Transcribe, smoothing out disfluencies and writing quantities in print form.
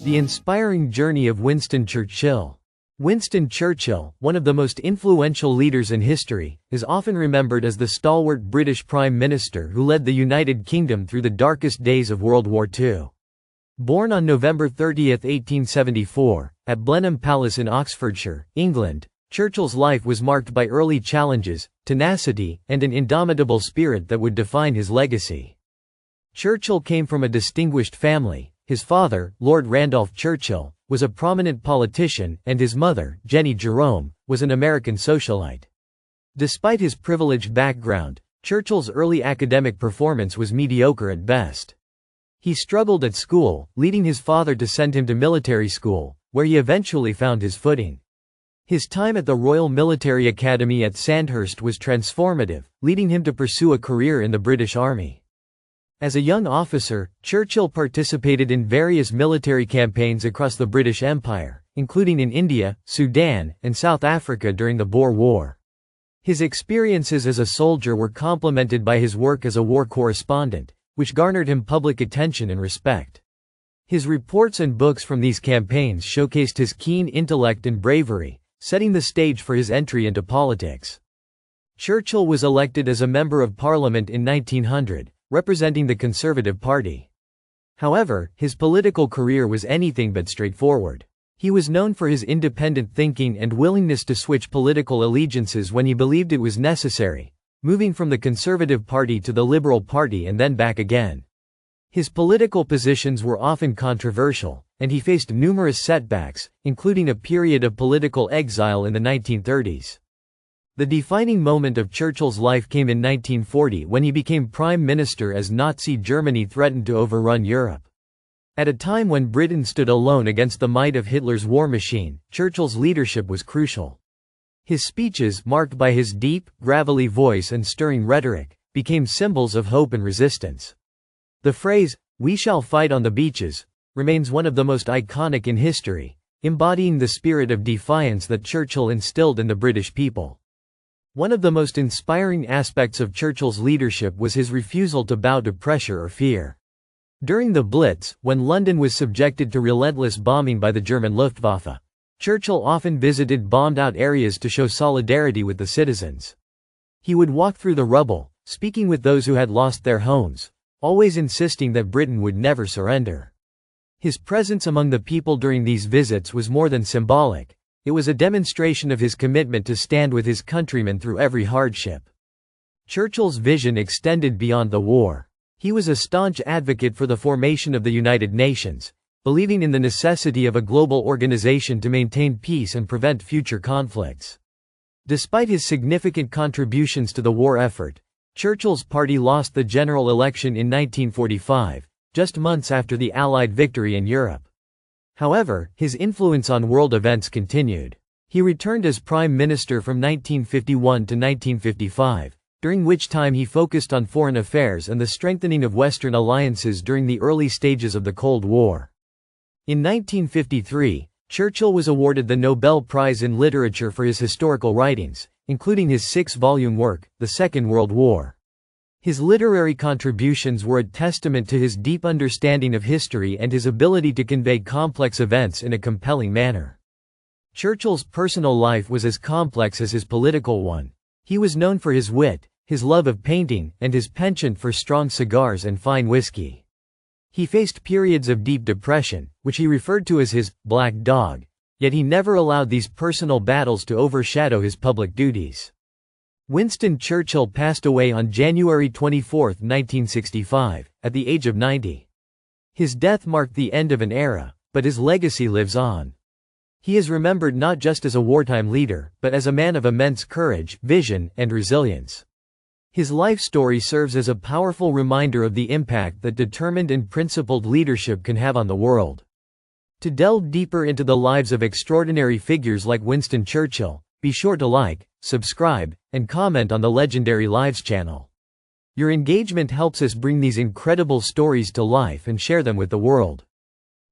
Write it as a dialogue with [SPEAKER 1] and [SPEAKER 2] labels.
[SPEAKER 1] The inspiring journey of Winston Churchill. Winston Churchill, one of the most influential leaders in history, is often remembered as the stalwart British Prime Minister who led the United Kingdom through the darkest days of World War II. Born on November 30, 1874, at Blenheim Palace in Oxfordshire, England, Churchill's life was marked by early challenges, tenacity, and an indomitable spirit that would define his legacy. Churchill came from a distinguished family. His father, Lord Randolph Churchill, was a prominent politician, and his mother, Jenny Jerome, was an American socialite. Despite his privileged background, Churchill's early academic performance was mediocre at best. He struggled at school, leading his father to send him to military school, where he eventually found his footing. His time at the Royal Military Academy at Sandhurst was transformative, leading him to pursue a career in the British Army. As a young officer, Churchill participated in various military campaigns across the British Empire, including in India, Sudan, and South Africa during the Boer War. His experiences as a soldier were complemented by his work as a war correspondent, which garnered him public attention and respect. His reports and books from these campaigns showcased his keen intellect and bravery, setting the stage for his entry into politics. Churchill was elected as a Member of Parliament in 1900. Representing the Conservative Party. However, his political career was anything but straightforward. He was known for his independent thinking and willingness to switch political allegiances when he believed it was necessary, moving from the Conservative Party to the Liberal Party and then back again. His political positions were often controversial, and he faced numerous setbacks, including a period of political exile in the 1930s. The defining moment of Churchill's life came in 1940 when he became Prime Minister as Nazi Germany threatened to overrun Europe. At a time when Britain stood alone against the might of Hitler's war machine, Churchill's leadership was crucial. His speeches, marked by his deep, gravelly voice and stirring rhetoric, became symbols of hope and resistance. The phrase, "We shall fight on the beaches," remains one of the most iconic in history, embodying the spirit of defiance that Churchill instilled in the British people. One of the most inspiring aspects of Churchill's leadership was his refusal to bow to pressure or fear. During the Blitz, when London was subjected to relentless bombing by the German Luftwaffe, Churchill often visited bombed-out areas to show solidarity with the citizens. He would walk through the rubble, speaking with those who had lost their homes, always insisting that Britain would never surrender. His presence among the people during these visits was more than symbolic. It was a demonstration of his commitment to stand with his countrymen through every hardship. Churchill's vision extended beyond the war. He was a staunch advocate for the formation of the United Nations, believing in the necessity of a global organization to maintain peace and prevent future conflicts. Despite his significant contributions to the war effort, Churchill's party lost the general election in 1945, just months after the Allied victory in Europe. However, his influence on world events continued. He returned as Prime Minister from 1951 to 1955, during which time he focused on foreign affairs and the strengthening of Western alliances during the early stages of the Cold War. In 1953, Churchill was awarded the Nobel Prize in Literature for his historical writings, including his 6-volume work, The Second World War. His literary contributions were a testament to his deep understanding of history and his ability to convey complex events in a compelling manner. Churchill's personal life was as complex as his political one. He was known for his wit, his love of painting, and his penchant for strong cigars and fine whiskey. He faced periods of deep depression, which he referred to as his black dog, yet he never allowed these personal battles to overshadow his public duties. Winston Churchill passed away on January 24, 1965, at the age of 90. His death marked the end of an era, but his legacy lives on. He is remembered not just as a wartime leader, but as a man of immense courage, vision, and resilience. His life story serves as a powerful reminder of the impact that determined and principled leadership can have on the world. To delve deeper into the lives of extraordinary figures like Winston Churchill, be sure to like, subscribe, and comment on the Legendary Lives channel. Your engagement helps us bring these incredible stories to life and share them with the world.